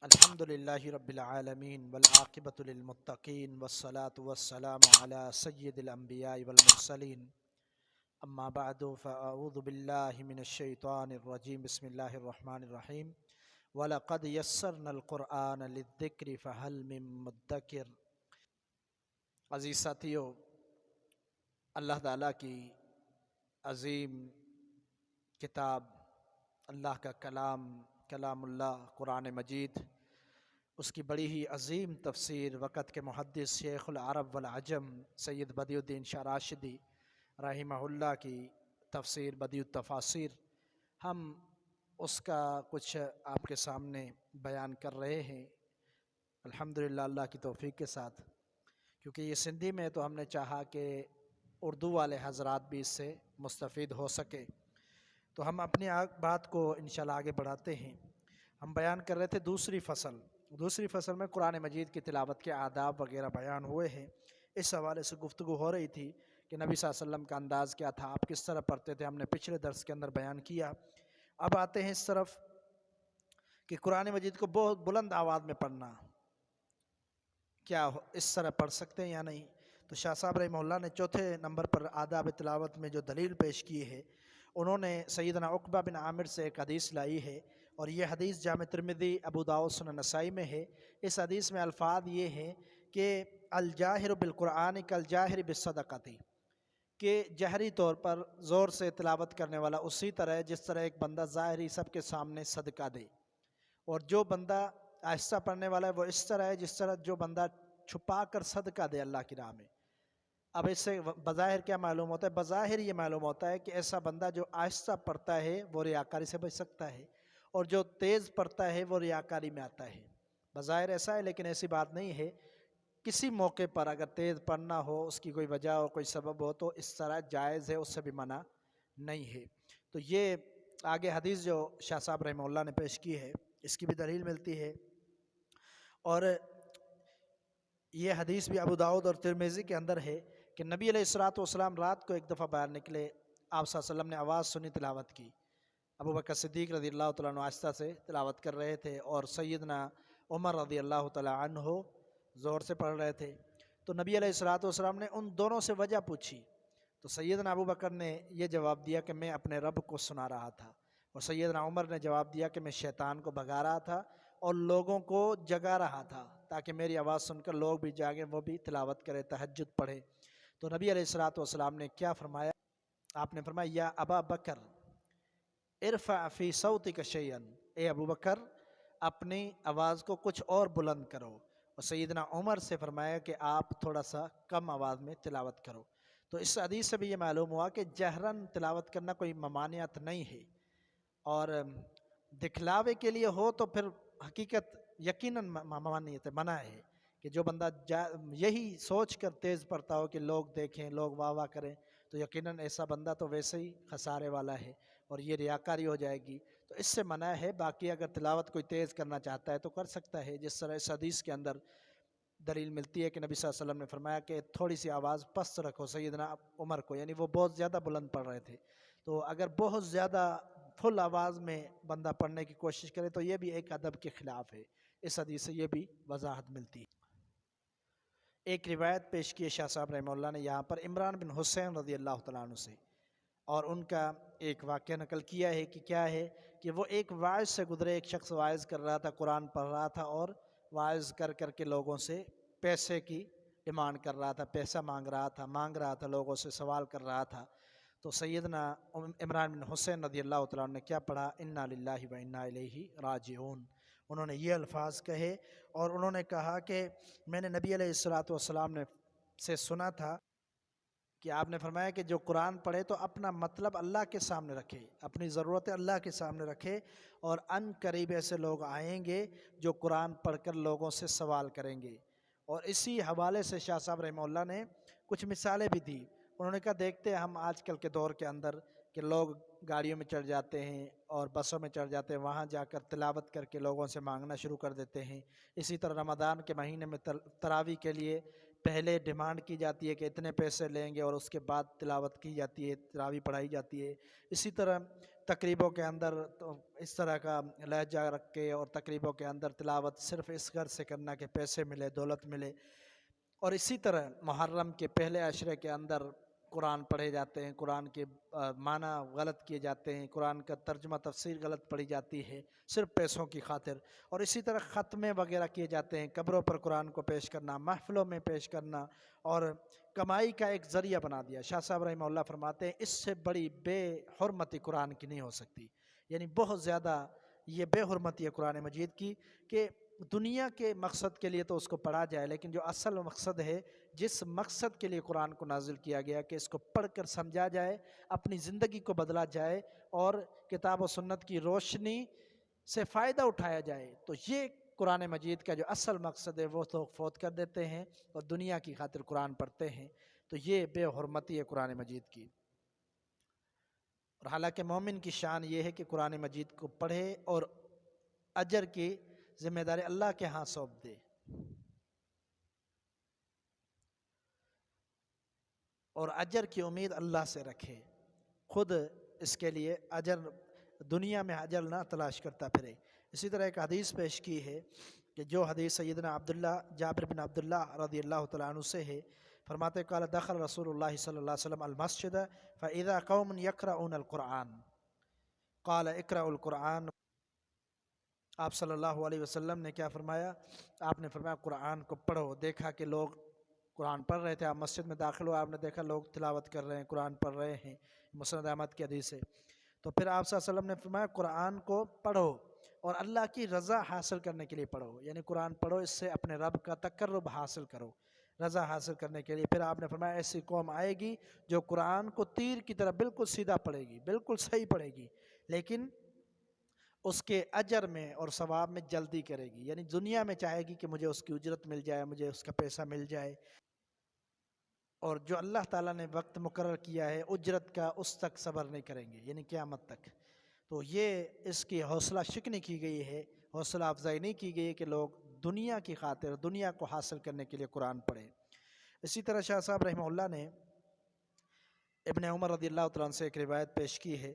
الحمد للہ رب العالمین والعاقبۃ للمتقین والصلاة والسلام علی سید الانبیاء والمرسلین اما بعد فاعوذ باللہ من الشیطان الرجیم بسم اللہ الرحمن الرحیم وَلَقَدْ يَسَّرْنَا الْقُرْآنَ لِلذِّكْرِ فَهَلْ مِن مُدَّكِرٍ۔ عزیز ساتھیو، اللہ تعالیٰ کی عظیم کتاب، اللہ کا کلام اللہ قرآن مجید، اس کی بڑی ہی عظیم تفسیر وقت کے محدث شیخ العرب والعجم سید بدیع الدین شاہ راشدی رحمہ اللہ کی تفسیر بدیع التفاسیر، ہم اس کا کچھ آپ کے سامنے بیان کر رہے ہیں الحمدللہ اللہ کی توفیق کے ساتھ، کیونکہ یہ سندھی میں تو ہم نے چاہا کہ اردو والے حضرات بھی اس سے مستفید ہو سکے، تو ہم اپنی بات کو انشاءاللہ آگے بڑھاتے ہیں۔ ہم بیان کر رہے تھے دوسری فصل میں قرآن مجید کی تلاوت کے آداب وغیرہ بیان ہوئے ہیں۔ اس حوالے سے گفتگو ہو رہی تھی کہ نبی صلی اللہ علیہ وسلم کا انداز کیا تھا، آپ کس طرح پڑھتے تھے، ہم نے پچھلے درس کے اندر بیان کیا۔ اب آتے ہیں اس طرف کہ قرآن مجید کو بہت بلند آواز میں پڑھنا، کیا اس طرح پڑھ سکتے ہیں یا نہیں؟ تو شاہ صاحب رحمہ اللہ نے چوتھے نمبر پر آداب تلاوت میں جو دلیل پیش کی ہے، انہوں نے سیدنا عقبہ بن عامر سے ایک حدیث لائی ہے، اور یہ حدیث جامع ترمذی، ابو داؤد، سنن نسائی میں ہے۔ اس حدیث میں الفاظ یہ ہیں کہ الجاہر بالقرآن کالجاہر بالصدقۃ، کہ جہری طور پر زور سے تلاوت کرنے والا اسی طرح ہے جس طرح ایک بندہ ظاہری سب کے سامنے صدقہ دے، اور جو بندہ آہستہ پڑھنے والا ہے وہ اس طرح ہے جس طرح جو بندہ چھپا کر صدقہ دے اللہ کی راہ میں۔ اب اس سے بظاہر کیا معلوم ہوتا ہے؟ بظاہر یہ معلوم ہوتا ہے کہ ایسا بندہ جو آہستہ پڑھتا ہے وہ ریاکاری سے بچ سکتا ہے، اور جو تیز پڑھتا ہے وہ ریاکاری میں آتا ہے۔ بظاہر ایسا ہے، لیکن ایسی بات نہیں ہے۔ کسی موقع پر اگر تیز پڑھنا ہو، اس کی کوئی وجہ ہو، کوئی سبب ہو، تو اس طرح جائز ہے، اس سے بھی منع نہیں ہے۔ تو یہ آگے حدیث جو شاہ صاحب رحمہ اللہ نے پیش کی ہے، اس کی بھی دلیل ملتی ہے، اور یہ حدیث بھی ابو داؤد اور ترمذی کے اندر ہے کہ نبی علیہ الصلوۃ والسلام رات کو ایک دفعہ باہر نکلے، آپ صلی اللہ علیہ وسلم نے آواز سنی تلاوت کی، ابو بکر صدیق رضی اللہ تعالیٰ عنہ آہستہ سے تلاوت کر رہے تھے، اور سیدنا عمر رضی اللہ تعالیٰ عنہ زور سے پڑھ رہے تھے۔ تو نبی علیہ الصلوۃ والسلام نے ان دونوں سے وجہ پوچھی، تو سیدنا ابو بکر نے یہ جواب دیا کہ میں اپنے رب کو سنا رہا تھا، اور سیدنا عمر نے جواب دیا کہ میں شیطان کو بھگا رہا تھا اور لوگوں کو جگا رہا تھا، تاکہ میری آواز سن کر لوگ بھی جاگیں، وہ بھی تلاوت کرے، تہجد پڑھے۔ تو نبی علیہ الصلوۃ والسلام نے کیا فرمایا؟ آپ نے فرمایا یا ابا بکر ارفع فی صوتک شیئا، اے ابو بکر اپنی آواز کو کچھ اور بلند کرو، اور سیدنا عمر سے فرمایا کہ آپ تھوڑا سا کم آواز میں تلاوت کرو۔ تو اس حدیث سے بھی یہ معلوم ہوا کہ جہرن تلاوت کرنا کوئی ممانعت نہیں ہے، اور دکھلاوے کے لیے ہو تو پھر حقیقت یقیناً ممانعت ہے، منع ہے، کہ جو بندہ یہی سوچ کر تیز پڑھتا ہو کہ لوگ دیکھیں، لوگ واہ واہ کریں، تو یقیناً ایسا بندہ تو ویسے ہی خسارے والا ہے، اور یہ ریاکاری ہو جائے گی، تو اس سے منع ہے۔ باقی اگر تلاوت کوئی تیز کرنا چاہتا ہے تو کر سکتا ہے، جس طرح اس حدیث کے اندر دلیل ملتی ہے کہ نبی صلی اللہ علیہ وسلم نے فرمایا کہ تھوڑی سی آواز پست رکھو سیدنا عمر کو، یعنی وہ بہت زیادہ بلند پڑھ رہے تھے، تو اگر بہت زیادہ فل آواز میں بندہ پڑھنے کی کوشش کرے تو یہ بھی ایک ادب کے خلاف ہے۔ اس حدیث سے یہ بھی وضاحت ملتی ہے۔ ایک روایت پیش کی ہے شاہ صاحب رحمہ اللہ نے یہاں پر عمران بن حسین رضی اللہ تعالیٰ عنہ سے، اور ان کا ایک واقعہ نقل کیا ہے کہ کیا ہے کہ وہ ایک واعظ سے گزرے، ایک شخص واعظ کر رہا تھا، قرآن پڑھ رہا تھا، اور واعظ کر کر کے لوگوں سے پیسے کی ڈیمانڈ کر رہا تھا، پیسہ مانگ رہا تھا، لوگوں سے سوال کر رہا تھا۔ تو سیدنا عمران بن حسین رضی اللہ تعالیٰ عنہ نے کیا پڑھا؟ انا للہ و انا الیہ راجعون۔ انہوں نے یہ الفاظ کہے، اور انہوں نے کہا کہ میں نے نبی علیہ الصلوۃ والسلام سے سنا تھا کہ آپ نے فرمایا کہ جو قرآن پڑھے تو اپنا مطلب اللہ کے سامنے رکھے، اپنی ضرورتیں اللہ کے سامنے رکھے، اور ان قریب ایسے لوگ آئیں گے جو قرآن پڑھ کر لوگوں سے سوال کریں گے۔ اور اسی حوالے سے شاہ صاحب رحمہ اللہ نے کچھ مثالیں بھی دی۔ انہوں نے کہا دیکھتے ہیں ہم آج کل کے دور کے اندر کہ لوگ گاڑیوں میں چڑھ جاتے ہیں اور بسوں میں چڑھ جاتے ہیں، وہاں جا کر تلاوت کر کے لوگوں سے مانگنا شروع کر دیتے ہیں۔ اسی طرح رمضان کے مہینے میں تراویح کے لیے پہلے ڈیمانڈ کی جاتی ہے کہ اتنے پیسے لیں گے اور اس کے بعد تلاوت کی جاتی ہے، تراویح پڑھائی جاتی ہے۔ اسی طرح تقریبوں کے اندر تو اس طرح کا لہجہ رکھ کے اور تقریبوں کے اندر تلاوت صرف اس غرض سے کرنا کہ پیسے ملے، دولت ملے۔ اور اسی طرح محرم کے پہلے عشرے کے اندر قرآن پڑھے جاتے ہیں، قرآن کے معنی غلط کیے جاتے ہیں، قرآن کا ترجمہ تفسیر غلط پڑھی جاتی ہے صرف پیسوں کی خاطر۔ اور اسی طرح ختمے وغیرہ کیے جاتے ہیں، قبروں پر قرآن کو پیش کرنا، محفلوں میں پیش کرنا اور کمائی کا ایک ذریعہ بنا دیا۔ شاہ صاحب رحمہ اللہ فرماتے ہیں اس سے بڑی بے حرمتی قرآن کی نہیں ہو سکتی، یعنی بہت زیادہ یہ بے حرمتی ہے قرآن مجید کی کہ دنیا کے مقصد کے لیے تو اس کو پڑھا جائے، لیکن جو اصل مقصد ہے، جس مقصد کے لیے قرآن کو نازل کیا گیا کہ اس کو پڑھ کر سمجھا جائے، اپنی زندگی کو بدلا جائے اور کتاب و سنت کی روشنی سے فائدہ اٹھایا جائے، تو یہ قرآن مجید کا جو اصل مقصد ہے وہ تو فوت کر دیتے ہیں اور دنیا کی خاطر قرآن پڑھتے ہیں، تو یہ بے حرمتی ہے قرآن مجید کی۔ اور حالانکہ مومن کی شان یہ ہے کہ قرآن مجید کو پڑھے اور اجر کی ذمہ داری اللہ کے ہاں سونپ دے اور اجر کی امید اللہ سے رکھے، خود اس کے لیے اجر دنیا میں اجر نہ تلاش کرتا پھرے۔ اسی طرح ایک حدیث پیش کی ہے کہ جو حدیث سیدنا جابر بن عبداللہ رضی اللہ تعالیٰ عنہ سے ہے، فرماتے قال دخل رسول اللہ صلی اللہ علیہ وسلم المسجد فاذا قوم يقرؤون القرآن قال اقرأوا القرآن۔ آپ صلی اللہ علیہ وسلم نے کیا فرمایا؟ آپ نے فرمایا قرآن کو پڑھو۔ دیکھا کہ لوگ قرآن پڑھ رہے تھے، آپ مسجد میں داخل ہو، آپ نے دیکھا لوگ تلاوت کر رہے ہیں، قرآن پڑھ رہے ہیں، مسند احمد کی حدیث ہے۔ تو پھر آپ صلی اللہ علیہ وسلم نے فرمایا قرآن کو پڑھو اور اللہ کی رضا حاصل کرنے کے لیے پڑھو، یعنی قرآن پڑھو اس سے اپنے رب کا تقرب حاصل کرو، رضا حاصل کرنے کے لیے۔ پھر آپ نے فرمایا ایسی قوم آئے گی جو قرآن کو تیر کی طرح بالکل سیدھا پڑھے گی، بالکل صحیح پڑھے گی، لیکن اس کے اجر میں اور ثواب میں جلدی کرے گی، یعنی دنیا میں چاہے گی کہ مجھے اس کی اجرت مل جائے، مجھے اس کا پیسہ مل جائے، اور جو اللہ تعالیٰ نے وقت مقرر کیا ہے اجرت کا اس تک صبر نہیں کریں گے، یعنی قیامت تک۔ تو یہ اس کی حوصلہ شکنی کی گئی ہے، حوصلہ افزائی نہیں کی گئی کہ لوگ دنیا کی خاطر دنیا کو حاصل کرنے کے لیے قرآن پڑھیں۔ اسی طرح شاہ صاحب رحمہ اللہ نے ابن عمر رضی اللہ تعالیٰ عنہ سے ایک روایت پیش کی ہے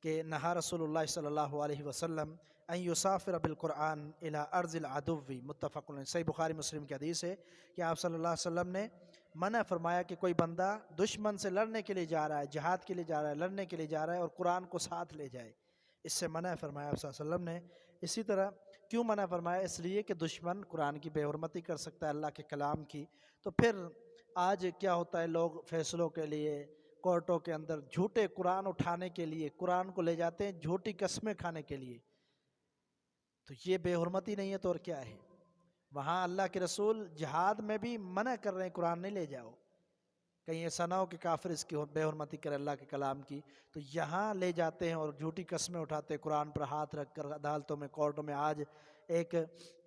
کہ نہا رسول اللہ صلی اللہ علیہ وسلم ان یسافر بالقرآن الی ارض العدو، متفق علیہ، صحیح بخاری مسلم کی حدیث ہے کہ آپ صلی اللہ علیہ وسلم نے منع فرمایا کہ کوئی بندہ دشمن سے لڑنے کے لیے جا رہا ہے، جہاد کے لیے جا رہا ہے، لڑنے کے لیے جا رہا ہے اور قرآن کو ساتھ لے جائے، اس سے منع فرمایا آپ صلی اللہ علیہ وسلم نے۔ اسی طرح کیوں منع فرمایا؟ اس لیے کہ دشمن قرآن کی بے حرمتی کر سکتا ہے، اللہ کے کلام کی۔ تو پھر آج کیا ہوتا ہے، لوگ فیصلوں کے لیے کورٹوں کے اندر جھوٹے قرآن اٹھانے کے لیے قرآن کو لے جاتے ہیں، جھوٹی قسمیں کھانے کے لیے، تو یہ بے حرمتی نہیں ہے تو اور کیا ہے؟ وہاں اللہ کے رسول جہاد میں بھی منع کر رہے ہیں قرآن نہیں لے جاؤ، کہیں ایسا نہ ہو کہ کافر اس کی بے حرمتی کرے اللہ کے کلام کی، تو یہاں لے جاتے ہیں اور جھوٹی قسمیں اٹھاتے ہیں، قرآن پر ہاتھ رکھ کر عدالتوں میں کورٹوں میں آج ایک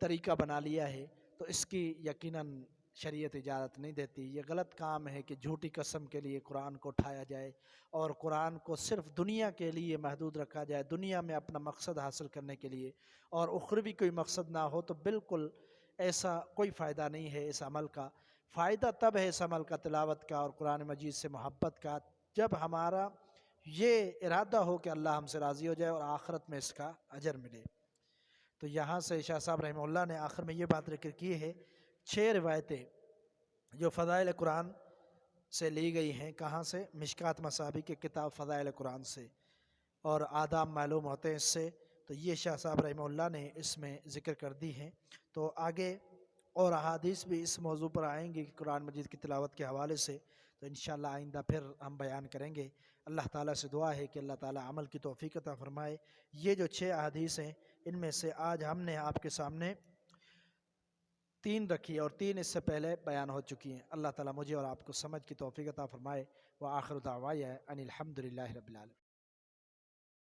طریقہ بنا لیا ہے، تو اس کی یقیناً شریعت اجازت نہیں دیتی۔ یہ غلط کام ہے کہ جھوٹی قسم کے لیے قرآن کو اٹھایا جائے اور قرآن کو صرف دنیا کے لیے محدود رکھا جائے، دنیا میں اپنا مقصد حاصل کرنے کے لیے، اور اخروی کوئی مقصد نہ ہو، تو بالکل ایسا کوئی فائدہ نہیں ہے اس عمل کا۔ فائدہ تب ہے اس عمل کا، تلاوت کا اور قرآن مجید سے محبت کا، جب ہمارا یہ ارادہ ہو کہ اللہ ہم سے راضی ہو جائے اور آخرت میں اس کا اجر ملے۔ تو یہاں سے شاہ صاحب رحمہ اللہ نے آخر میں یہ بات ذکر کی ہے، 6 روایتیں جو فضائل قرآن سے لی گئی ہیں، کہاں سے؟ مشکات مصابیح کے کتاب فضائل قرآن سے، اور آداب معلوم ہوتے ہیں اس سے، تو یہ شاہ صاحب رحمہ اللہ نے اس میں ذکر کر دی ہیں۔ تو آگے اور احادیث بھی اس موضوع پر آئیں گی قرآن مجید کی تلاوت کے حوالے سے، تو انشاءاللہ آئندہ پھر ہم بیان کریں گے۔ اللہ تعالیٰ سے دعا ہے کہ اللہ تعالیٰ عمل کی توفیق عطا فرمائے۔ یہ جو 6 احادیث ہیں، ان میں سے آج ہم نے آپ کے سامنے 3 رکھی اور 3 اس سے پہلے بیان ہو چکی ہیں۔ اللہ تعالیٰ مجھے اور آپ کو سمجھ کی توفیق عطا فرمائے۔ وآخر دعوایا ان الحمد للہ رب العالمین۔